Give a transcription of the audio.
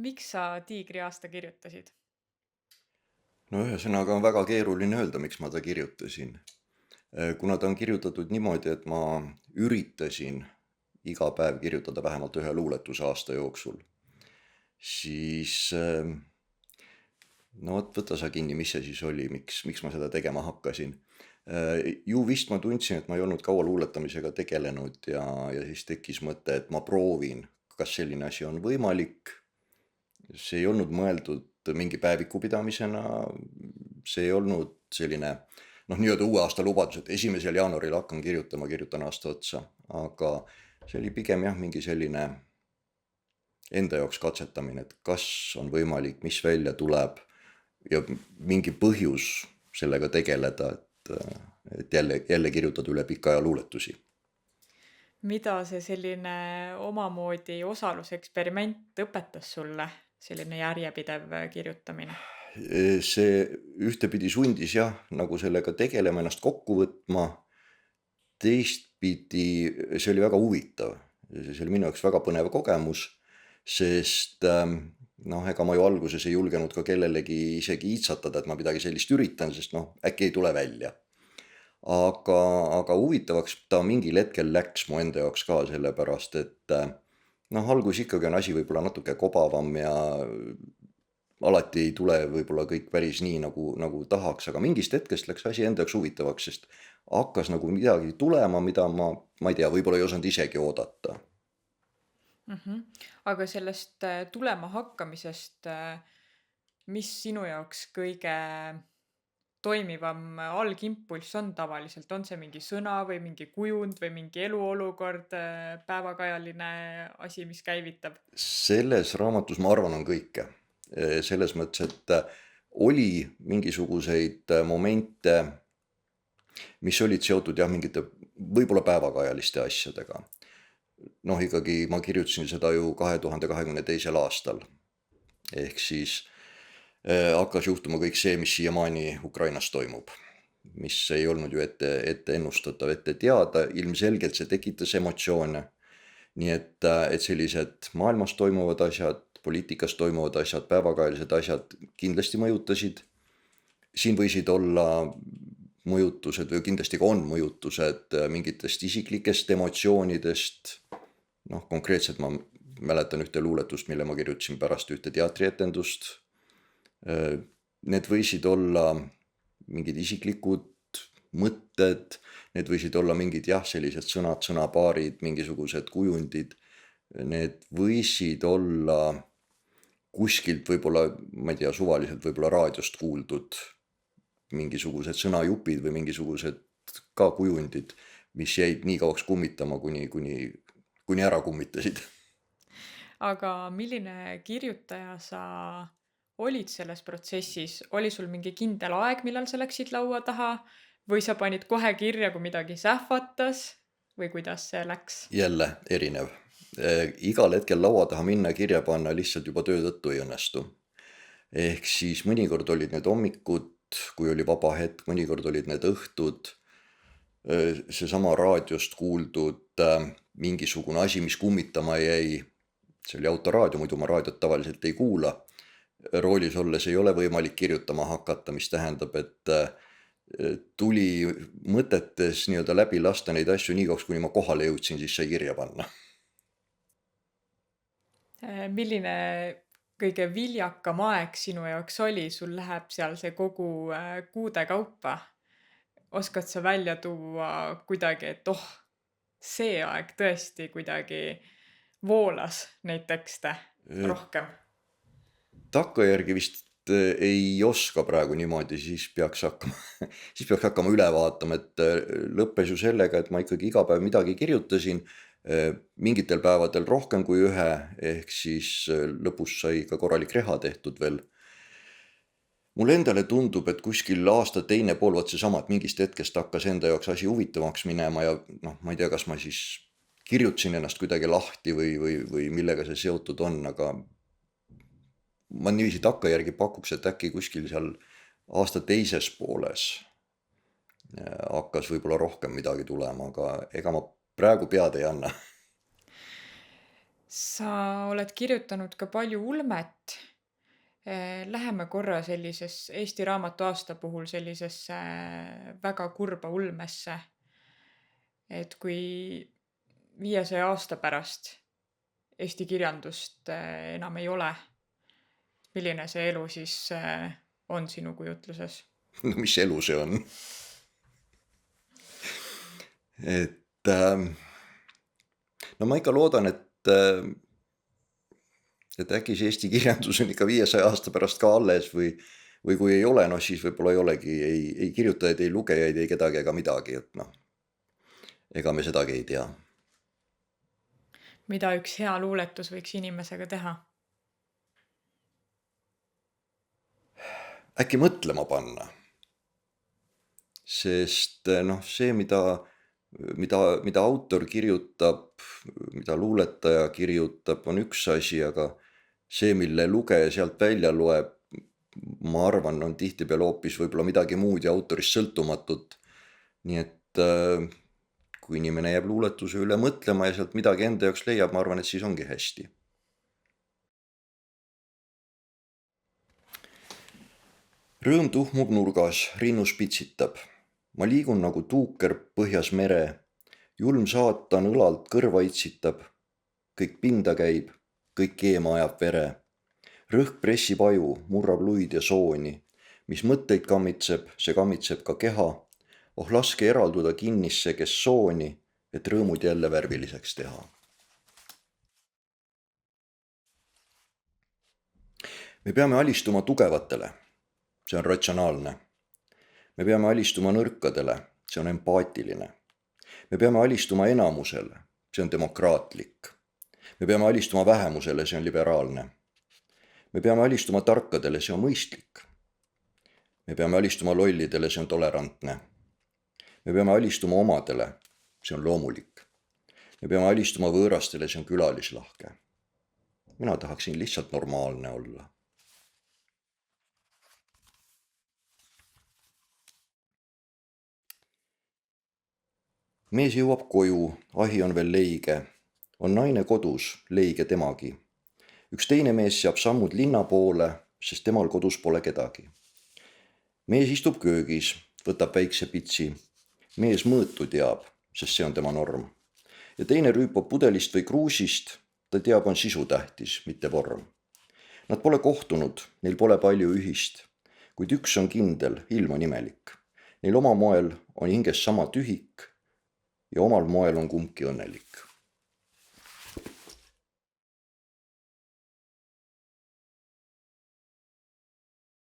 Miks sa Tiigriaasta kirjutasid? No ühesõnaga on väga keeruline öelda, miks ma ta kirjutasin. Kuna ta on kirjutatud niimoodi, et ma üritasin iga päev kirjutada vähemalt ühe luuletuse aasta jooksul, siis no vot, võta sa kinni, mis see siis oli, miks ma seda tegema hakkasin. Ju vist ma tundsin, et ma ei olnud kaua luuletamisega tegelenud ja siis tekkis mõte, et ma proovin, kas selline asi on võimalik. See ei olnud mõeldud mingi päeviku pidamisena, see ei olnud selline nii-öelda uue aasta lubadus, et 1. jaanuaril hakkan kirjutama, kirjutan aasta otsa, aga see oli pigem jah, mingi selline enda jaoks katsetamine, et kas on võimalik, mis välja tuleb ja mingi põhjus sellega tegeleda, et jälle kirjutada üle pika aja luuletusi. Mida see selline omamoodi osaluseksperiment õpetas sulle, selline järjepidev kirjutamine? See ühtepidi sundis jah, nagu sellega tegelema, ennast kokku võtma, teistpidi see oli väga huvitav. See oli minu jaoks väga põnev kogemus, sest ega ma ju alguses ei julgenud ka kellelegi isegi iitsatada, et ma midagi sellist üritan, sest äkki ei tule välja. Aga huvitavaks ta mingil hetkel läks mu enda jaoks ka, sellepärast et algus ikkagi on asi võib-olla natuke kobavam ja alati ei tule võib-olla kõik päris nii, nagu tahaks, aga mingist hetkest läks asi enda jaoks huvitavaks, sest hakkas nagu midagi tulema, mida ma ei tea, võib-olla ei osanud isegi oodata. Aga sellest tulema hakkamisest, mis sinu jaoks kõige toimivam algimpulss on tavaliselt? On see mingi sõna või mingi kujund või mingi eluolukord, päevakajaline asi, mis käivitab? Selles raamatus, ma arvan, on kõike. Selles mõttes, et oli mingisuguseid momente, mis olid seotud jah, mingite võib-olla päevakajaliste asjadega. Ikkagi ma kirjutasin seda ju 2022. aastal. Ehk siis hakkas juhtuma kõik see, mis siiamaani Ukrainas toimub. Mis ei olnud ju ette ennustatav, ette teada, ilmselgelt see tekitas emotsioone. Nii et sellised maailmas toimuvad asjad, poliitikas toimuvad asjad, päevakajalised asjad kindlasti mõjutasid. Siin võisid olla mõjutused või kindlasti ka on mõjutused mingitest isiklikest emotsioonidest. Konkreetselt ma mäletan ühte luuletust, mille ma kirjutasin pärast ühte teatrietendust. Need võisid olla mingid isiklikud mõtted, need võisid olla mingid sellised sõnad, sõnapaarid, mingisugused kujundid. Need võisid olla kuskilt võib-olla, ma ei tea, suvaliselt võib-olla raadiost kuuldud mingisugused sõnajupid või mingisugused ka kujundid, mis jäid nii kauaks kummitama, kuni ära kummitasid. Aga milline kirjutaja sa olid selles protsessis? Oli sul mingi kindel aeg, millal sa läksid laua taha või sa panid kohe kirja, kui midagi sähvatas või kuidas see läks? Jälle erinev. Igal hetkel laua taha minna ja kirja panna lihtsalt juba töö tõttu ei õnnestu. Ehk siis mõnikord olid need hommikud, kui oli vaba hetk, mõnikord olid need õhtud, seesama raadiost kuuldud mingisugune asi, mis kummitama jäi. See oli autoraadio, muidu ma raadiot tavaliselt ei kuula. Roolis olles ei ole võimalik kirjutama hakata, mis tähendab, et tuli mõtetes nii-öelda läbi lasta neid asju nii kauks, kuni ma kohale jõudsin, siis sai kirja panna. Milline kõige viljakam aeg sinu jaoks oli? Sul läheb seal see kogu kuude kaupa. Oskad sa välja tuua kuidagi, et see aeg tõesti kuidagi voolas neid tekste rohkem? Takkajärgi vist ei oska praegu niimoodi, siis peaks hakkama üle vaatama, et lõppes ju sellega, et ma ikkagi iga päev midagi kirjutasin, mingitel päevadel rohkem kui ühe, ehk siis lõpus sai ka korralik reha tehtud veel. Mulle endale tundub, et kuskil aasta teine pool, vaat seesama, et mingist hetkest hakkas enda jaoks asi huvitavaks minema ja ma ei tea, kas ma siis kirjutasin ennast kuidagi lahti või millega see seotud on, aga ma niiviisi takkajärgi pakuks, et äkki kuskil seal aasta teises pooles hakkas võib-olla rohkem midagi tulema, aga ega ma praegu pead ei anna. Sa oled kirjutanud ka palju ulmet. Läheme korra Eesti Raamatu aasta puhul sellisesse väga kurba ulmesse. Et kui 500 aasta pärast Eesti kirjandust enam ei ole, milline see elu siis on sinu kujutluses? No mis elu see on? No ma ikka loodan, et äkki see Eesti kirjandus on ikka 500 aasta pärast ka alles või kui ei ole, siis võib-olla ei olegi ei kirjutajaid, ei lugejaid, ei kedagi ega midagi, ega me sedagi ei tea. Mida üks hea luuletus võiks inimesega teha? Äkki mõtlema panna. Sest see, mida autor kirjutab, mida luuletaja kirjutab, on üks asi, aga see, mille lugeja sealt välja loeb, ma arvan, on tihtipeale hoopis võib-olla midagi muud ja autorist sõltumatut. Nii et kui inimene jääb luuletuse üle mõtlema ja sealt midagi enda jaoks leiab, ma arvan, et siis ongi hästi. Rõõm tuhmub nurgas, rinnus pitsitab. Ma liigun nagu tuuker põhjas mere. Julm saatan õlalt kõrva itsitab. Kõik pinda käib, kõik eema ajab vere. Rõhk pressib aju, murrab luid ja sooni. Mis mõtteid kammitseb, see kammitseb ka keha. Oh laske eralduda kinnisse, kes sooni, et rõõmud jälle värviliseks teha. Me peame alistuma tugevatele. See on ratsionaalne. Me peame alistuma nõrkadele. See on empaatiline. Me peame alistuma enamusele. See on demokraatlik. Me peame alistuma vähemusele. See on liberaalne. Me peame alistuma tarkadele. See on mõistlik. Me peame alistuma lollidele. See on tolerantne. Me peame alistuma omadele. See on loomulik. Me peame alistuma võõrastele. See on külalislahke. Mina tahaksin lihtsalt normaalne olla. Mees jõuab koju, ahi on veel leige. On naine kodus, leige temagi. Üks teine mees seab sammud linna poole, sest temal kodus pole kedagi. Mees istub köögis, võtab väikse pitsi. Mees mõõtu teab, sest see on tema norm. Ja teine rüüpab pudelist või kruusist, ta teab, on sisu tähtis, mitte vorm. Nad pole kohtunud, neil pole palju ühist, kuid üks on kindel, ilm on imelik. Neil oma moel on hinges sama tühik, ja omal moel on kumbki õnnelik.